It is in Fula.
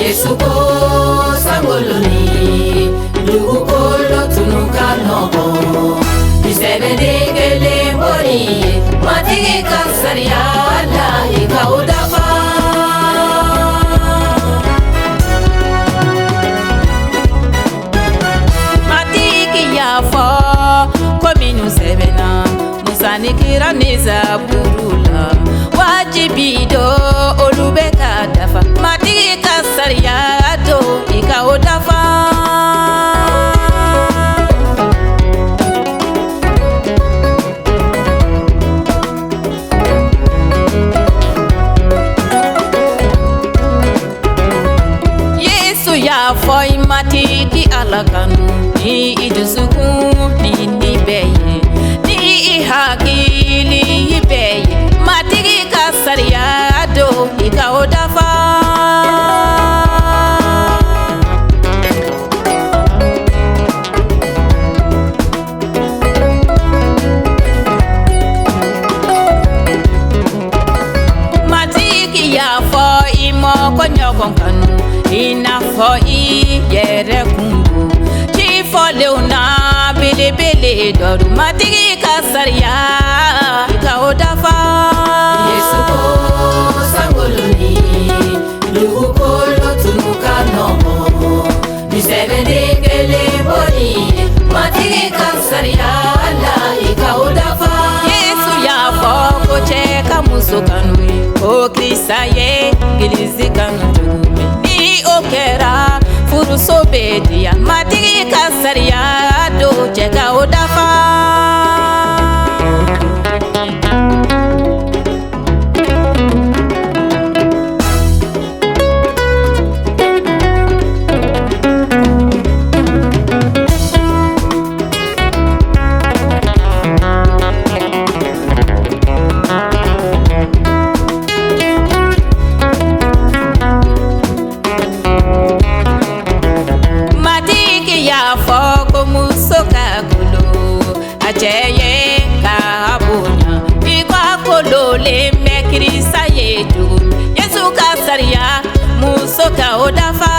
Yesu ko sangoloni dugu kolo tunuka nobo bisebede kele bori matiki kansariya la ikaudafa matiki ya fo kominu sebena musanikira niza burula wajibido olubeka dafa matiki kansariya do ikaudafa foi matiki alakanu ni idusuku ni beye ni ihakili beye matiki kasaria do ikaodafa matiki ya foi mo konyokonkanu ina fo yere kungu chi fo leuna bele bele doru matiki kasaria ikaodafa Yesu ko sangoloni lugu kolo tunuka nomo bisebede kele boni matiki kasaria la ikaodafa Yesu ya fo ko cheka musukanui o krisaye gilizikanu okera furu sobedia matiki kasaria do cheka odafa acheye kabunya ikwa kolole mekiri saye tu Yesu kasaria musoka odafa